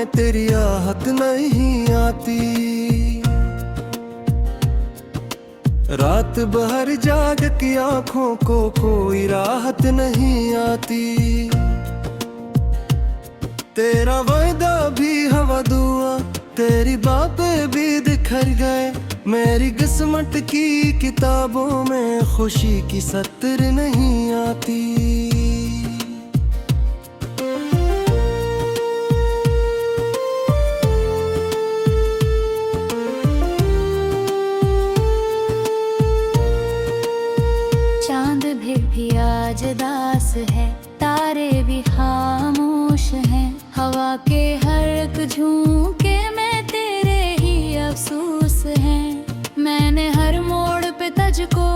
में तेरी आहट नहीं आती। रात भर जाग की आंखों को कोई राहत नहीं आती। तेरा वादा भी हवा दुआ, तेरी बातें भी बिखर गए। मेरी किस्मत की किताबों में खुशी की सत्र नहीं आती। चांद भी आज दास है, तारे भी खामोश हैं। हवा के हर एक झोंके में तेरे ही अफसोस हैं। मैंने हर मोड़ पे तुझको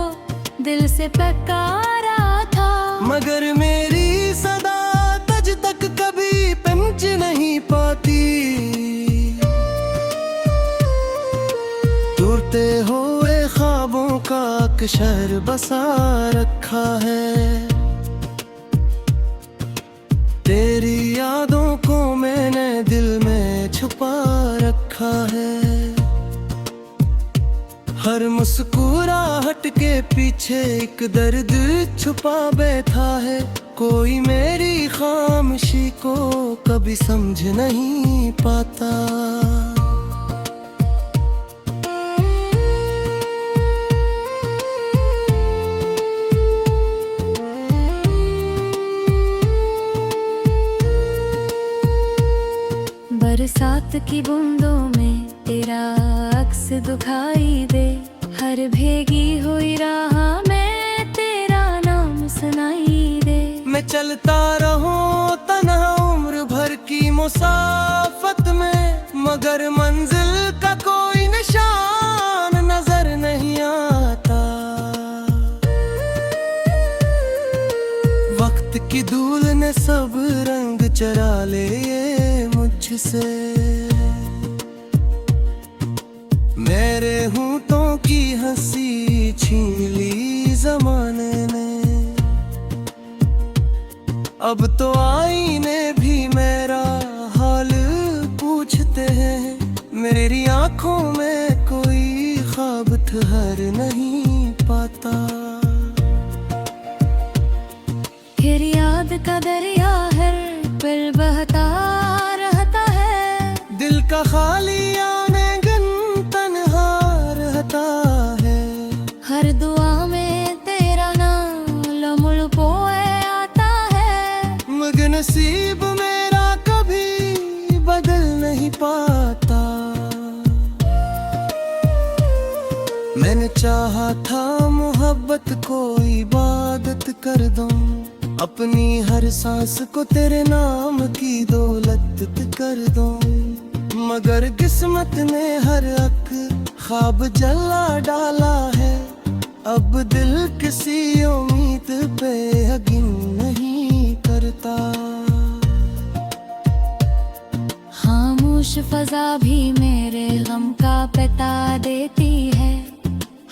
दिल से पुकारा था, मगर मेरी सदा तुझ तक कभी पहुंच नहीं पाती। टूटते हुए ख्वाबों का शहर बसा रखा है। तेरी यादों को मैंने दिल में छुपा रखा है। हर मुस्कुराहट के पीछे एक दर्द छुपा बैठा है। कोई मेरी खामोशी को कभी समझ नहीं पाता। बरसात की बूंदों में तेरा अक्स दिखाई दे। हर भीगी हुई राह में तेरा नाम सुनाई दे। मैं चलता रहूं तन्हा उम्र भर की मुसाफत में, मगर मंजिल का कोई निशान नजर नहीं आता। वक्त की धूल ने सब रंग चरा लिए मुझसे। मेरे होंठों की हंसी छीन ली जमाने ने। अब तो आईने भी मेरा हाल पूछते हैं। मेरी आंखों में कोई ख्वाब ठहर नहीं पाता। फिर याद का दरिया हर पल बहता रहता है। दिल का खाली आंगन तन्हा रहता है। हर दुआ में तेरा नाम लम्हों आता है, मगर नसीब मेरा कभी बदल नहीं पाता। मैंने चाहा था मोहब्बत को इबादत कर दूं, अपनी हर सांस को तेरे नाम की दौलत कर दूं। मगर किस्मत ने हर एक ख्वाब जला डाला है। अब दिल किसी उम्मीद पे यकीन नहीं करता। खामोश फजा भी मेरे गम का पता देती है।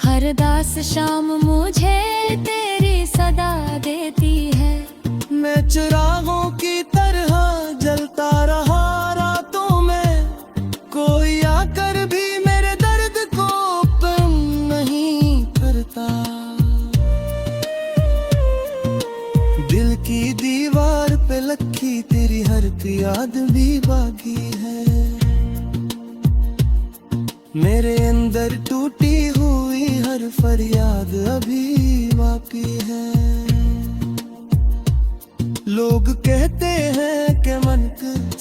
हर दास शाम मुझे तेरी सदा देती है। मैं चिरागों की तरह जलता रहा रातों में, कोई आकर भी मेरे दर्द को कम नहीं करता। दिल की दीवार पे लखी तेरी हर याद भी बाकी है। मेरे अंदर टूटी हुई हर फरियाद अभी बाकी है। लोग कहते हैं कि मन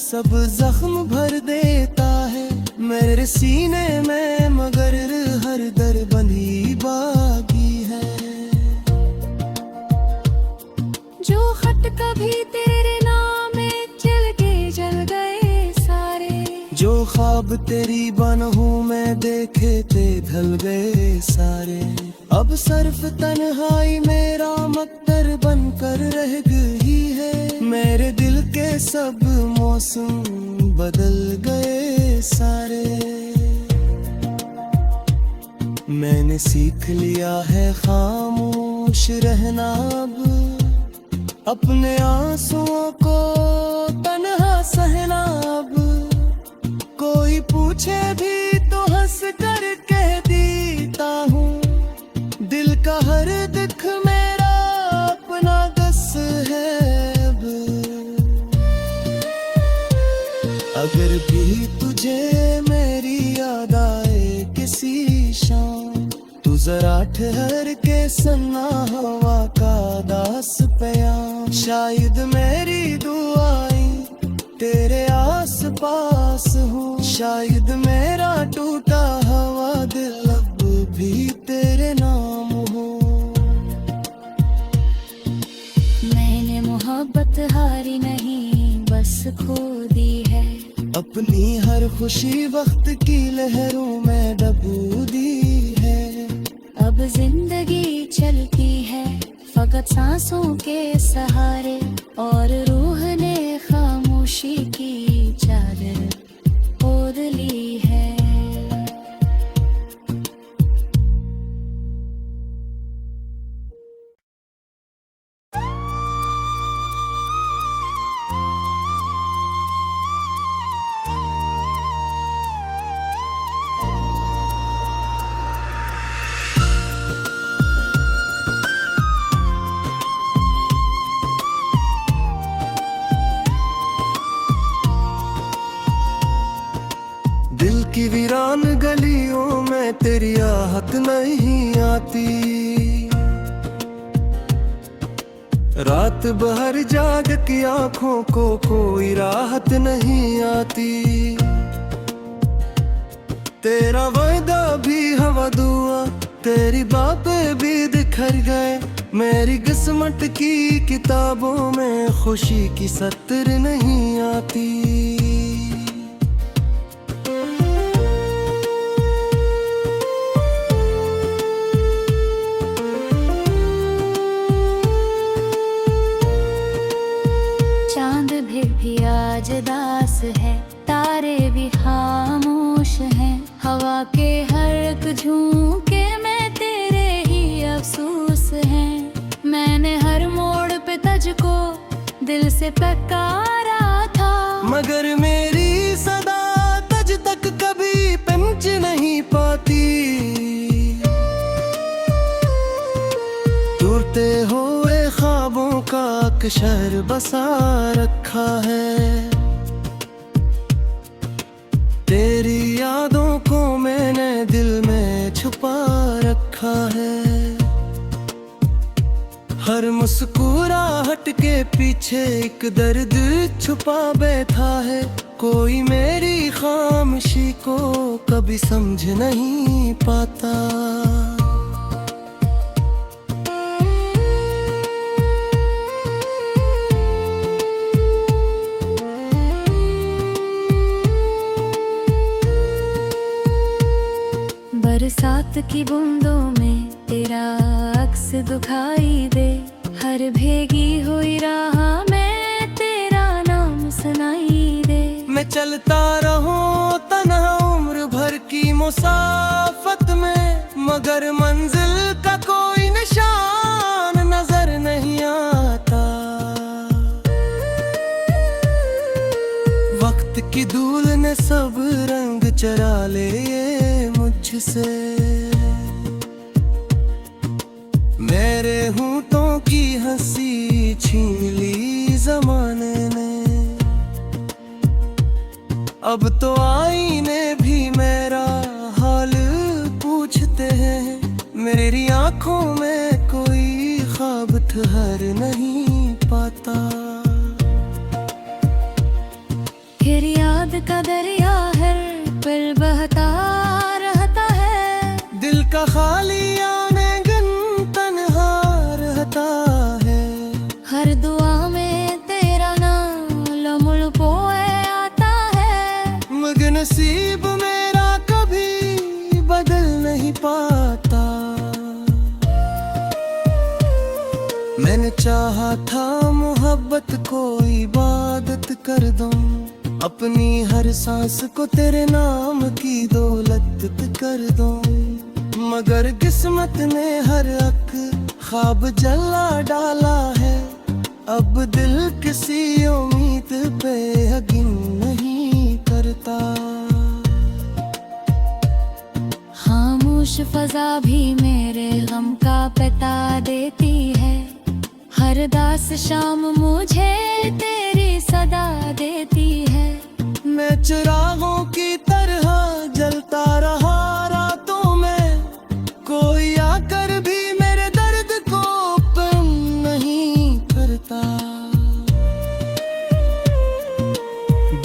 सब जख्म भर देता है मेरे सीने में, मगर हर दर बंधी बाकी है। जो खत कभी तेरे नाम में जल गए सारे। जो ख्वाब तेरी बाहों में देखे थे ढल गए सारे। अब सिर्फ तन्हाई मेरा मकदर बनकर रह गई है। मेरे दिल के सब मौसम बदल गए सारे। मैंने सीख लिया है खामोश रहना अब, अपने आंसुओं को तन्हा सहना अब। पूछे भी तो हंस कर कह देता हूँ, दिल का हर दुख मेरा अपना दस है अब। अगर भी तुझे मेरी याद आए किसी शाम, तू जरा ठहर के सुनना हवा का दास प्याम। शायद मेरी दुआएं तेरे आस पास हो, शायद मेरा टूटा हुआ दिल अब भी तेरे नाम हो। मैंने मोहब्बत हारी नहीं बस खो दी है, अपनी हर खुशी वक्त की लहरों में डूबो दी है। अब जिंदगी चलती है फकत सांसों के सहारे, और रूह ने खामोशी की चादर ओढ़ ली है। दिल की वीरान गलियों में तेरी आहट नहीं आती, रात भर जाग की आंखों को कोई राहत नहीं आती। तेरा वादा भी हवा दुआ, तेरी बातें भी बिखर गए। मेरी किस्मत की किताबों में खुशी की सत्र नहीं आती। भी आज दास है, तारे भी खामोश हैं, हवा के हर एक झोंके में तेरे ही अफसोस हैं। मैंने हर मोड़ पे तुझको दिल से पुकारा था, मगर मेरी सदा तुझ तक कभी पहुंच नहीं पाती। टूटते हुए ख्वाबों का अक्सर बसा रखा है, तेरी यादों को मैंने दिल में छुपा रखा है। हर मुस्कुराहट के पीछे एक दर्द छुपा बैठा है, कोई मेरी खामोशी को कभी समझ नहीं पाता। बरसात की बूंदों में तेरा अक्स दिखाई दे, हर भीगी हुई राह में तेरा नाम सुनाई दे। मैं चलता रहूं तन्हा उम्र भर की मुसाफत में, मगर मंजिल का कोई निशान नजर नहीं आता। वक्त की धूल ने सब रंग चरा ले मुझसे, मेरे होंठों की हंसी छीन ली जमाने ने। अब तो आईने भी मेरा हाल पूछते हैं, मेरी आंखों में कोई ख्वाब ठहर नहीं पाता। फिर याद का दरिया हर पल बहता रहता है, दिल का खाली आने गन तन्हा रहता है। हर दुआ में तेरा नाम लमुल पोए आता है, मगर नसीब मेरा कभी बदल नहीं पाता। मैंने चाहा था मोहब्बत को इबादत कर दूं, अपनी हर सांस को तेरे नाम की दौलत कर दूं, मगर किस्मत ने हर एक ख्वाब जला डाला है। अब दिल किसी उम्मीद पे यकीन नहीं करता। खामोश फजा भी मेरे गम का पता देती है। हर दास शाम मुझे तेरी सदा देती है। मैं चिरागों की तरह जलता रहा रातों में, कोई आकर भी मेरे दर्द को कम नहीं करता।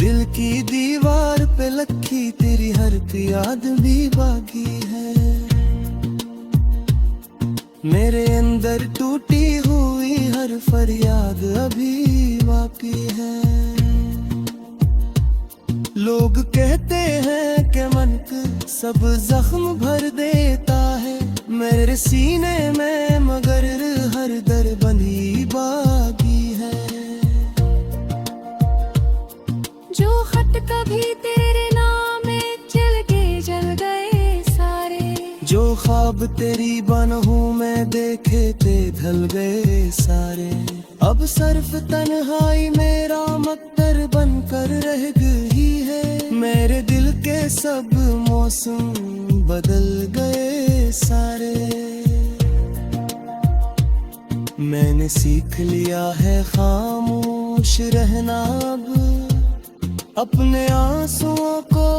दिल की दीवार पे लखी तेरी हर याद भी बाकी है। मेरे अंदर टूटी हुई हर फरियाद अभी बाकी है। लोग कहते हैं कि मन के सब जख्म भर देता है मेरे सीने में, मगर हर दर बंधी बाकी है। जो खत कभी तेरे नाम में जल गए सारे, जो ख्वाब तेरी बाहों में देखे थे ढल गए सारे। अब सिर्फ तन्हाई मेरा मक्तर बनकर रह गई है। मेरे दिल के सब मौसम बदल गए सारे। मैंने सीख लिया है खामोश रहना अब, अपने आंसुओं को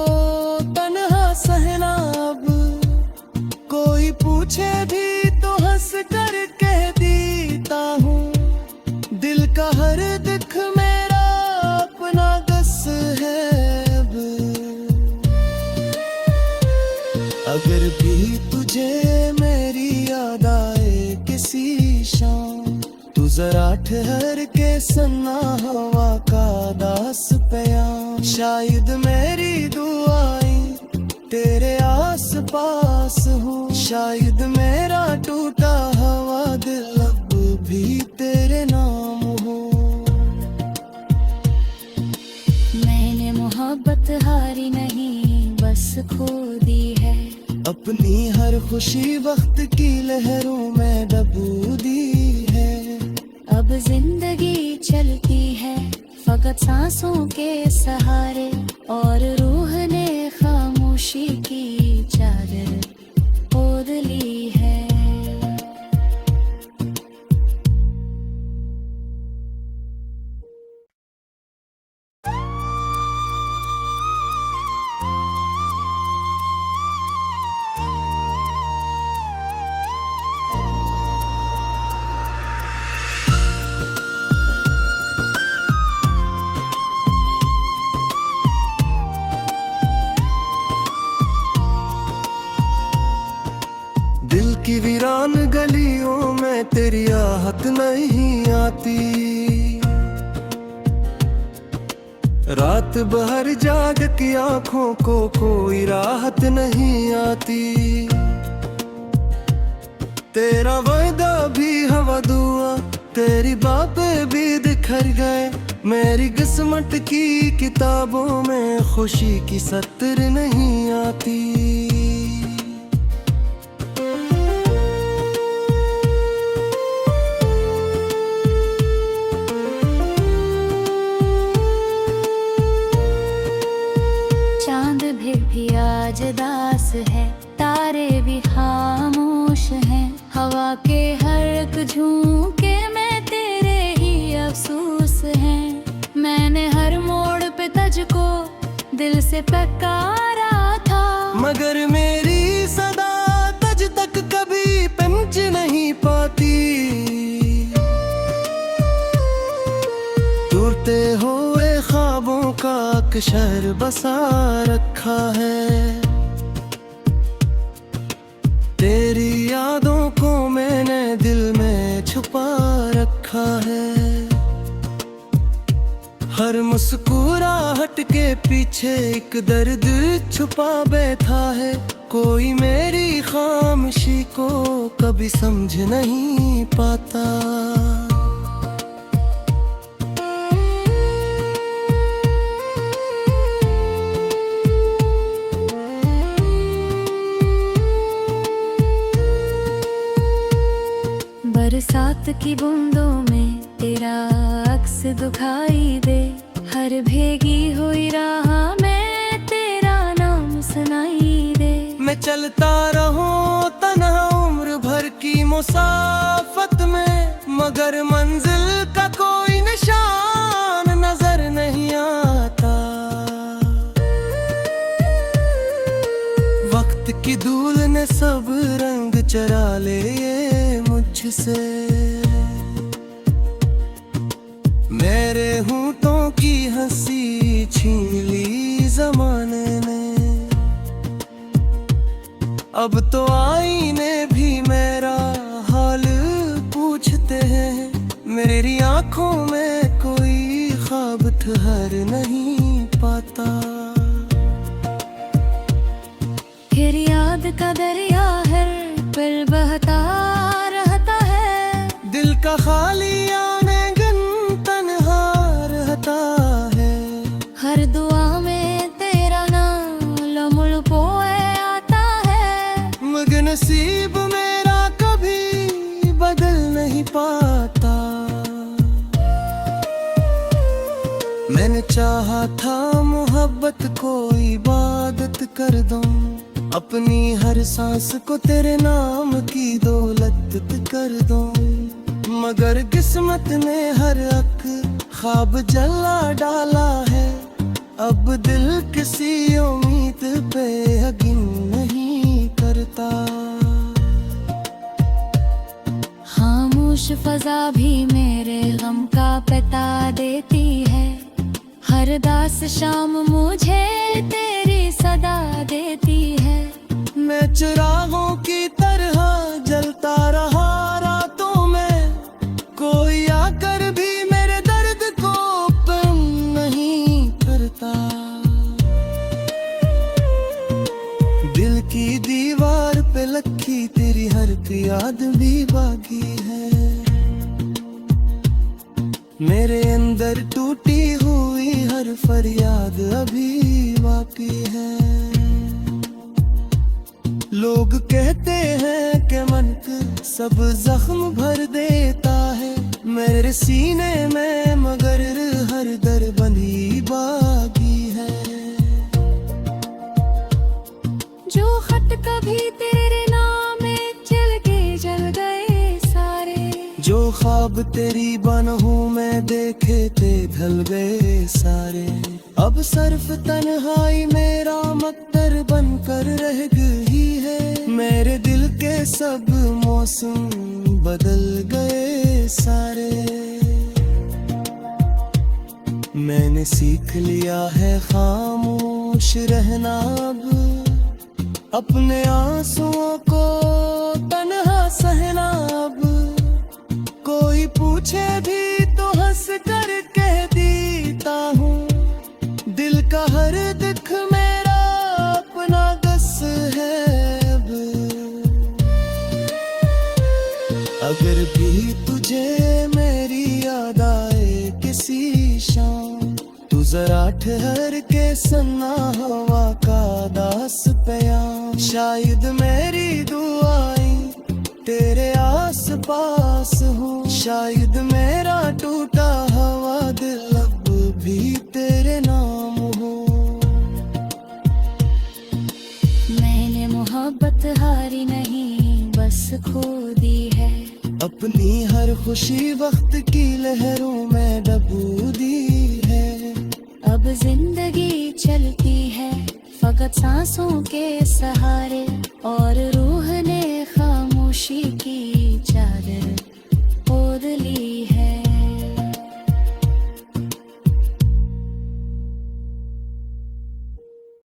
तन्हा सहना अब। कोई पूछे भी तो हंस कर कह देता हूँ, दिल का हर दुख मेरा अपना गस है अब। अगर भी तुझे मेरी याद आए किसी शाम, तू जरा ठहर के सुना हवा का दास प्याम। शायद मेरी दुआएं तेरे आस पास हो, शायद मेरा टूटा हुआ दिल अब भी तेरे नाम हो। मैंने मोहब्बत हारी नहीं बस खो दी है। अपनी हर खुशी वक्त की लहरों में डूबो दी है। अब जिंदगी चलती है फकत सांसों के सहारे, और रूह ने खामोशी की चादर ओढ़ ली है। दिल की वीरान गलियों में तेरी आहट नहीं आती। रात भर जाग की आंखों को कोई राहत नहीं आती। तेरा वादा भी हवा दुआ, तेरी बातें भी बिखर गए। मेरी किस्मत की किताबों में खुशी की सत्र नहीं आती। आज दास है, तारे भी खामोश हैं। हवा के हर झोंके में तेरे ही अफसोस हैं। मैंने हर मोड़ पे तुझको दिल से पुकारा था, मगर मेरी सदा तुझ तक कभी पहुंच नहीं पाती। टूटते हुए ख्वाबों का शहर बसा रखा है। तेरी यादों को मैंने दिल में छुपा रखा है। हर मुस्कुराहट के पीछे एक दर्द छुपा बैठा है। कोई मेरी खामोशी को कभी समझ नहीं पाता। बरसात की बूंदों में तेरा अक्स दिखाई दे। हर भीगी हुई राह में तेरा नाम सुनाई दे। मैं चलता रहूं तन्हा उम्र भर की मुसाफत में, मगर मंजिल का कोई निशान नजर नहीं आता। वक्त की धूल ने सब रंग चरा लिए मुझसे, मेरे होंठों की हंसी छीन ली जमाने ने। अब तो आईने भी मेरा हाल पूछते हैं, मेरी आंखों में कोई ख्वाब ठहर नहीं पाता। फिर याद का दरिया हर पल बहता रहता है, दिल का खाली आंगन तन्हा रहता है। हर दुआ में तेरा नाम लम्हों पोए आता है, मगर नसीब मेरा कभी बदल नहीं पाता। मैंने चाहा था मोहब्बत को इबादत कर दूं, अपनी हर सांस को तेरे नाम की दौलत कर दूं, मगर किस्मत ने हर एक ख्वाब जला डाला है। अब दिल किसी उम्मीद पे यकीन नहीं करता। खामोश फजा भी मेरे गम का पता देती है, हर दास शाम मुझे तेरी सदा देती है। मैं चिरागों की तरह जलता रहा रातों में, कोई आकर भी मेरे दर्द को कम नहीं करता। दिल की दीवार पे लखी तेरी हर याद भी बाकी है, मेरे अंदर टूटी हुई हर फरियाद अभी बाकी है। लोग कहते हैं कि मन सब जख्म भर देता है, मेरे सीने में मगर हर दर बंधी बाकी है। जो खत कभी तेरे नाम में जल गए सारे, जो ख्वाब तेरी बनहूं में देखे थे ढल गए सारे। अब सिर्फ तन्हाई मेरा मक्तर बनकर रह गई है, मेरे दिल के सब मौसम बदल गए सारे। मैंने सीख लिया है खामोश रहना अब, अपने आंसुओं को तन्हा सहना अब। कोई पूछे भी तो हंस कर कह देता हूँ, दिल का हर दुख मेरा अपना गस है अब। अगर भी तुझे मेरी याद आए किसी शाम, तू जरा ठहर के सुनना हवा का दास प्याम। शायद मेरी दुआएं तेरे आस पास हो, शायद मेरा टूटा हुआ दिल अब भी तेरे नाम हो। मैंने मोहब्बत हारी नहीं बस खो दी है, अपनी हर खुशी वक्त की लहरों में डूबो दी है। अब जिंदगी चलती है फकत सांसों के सहारे, और रूह ने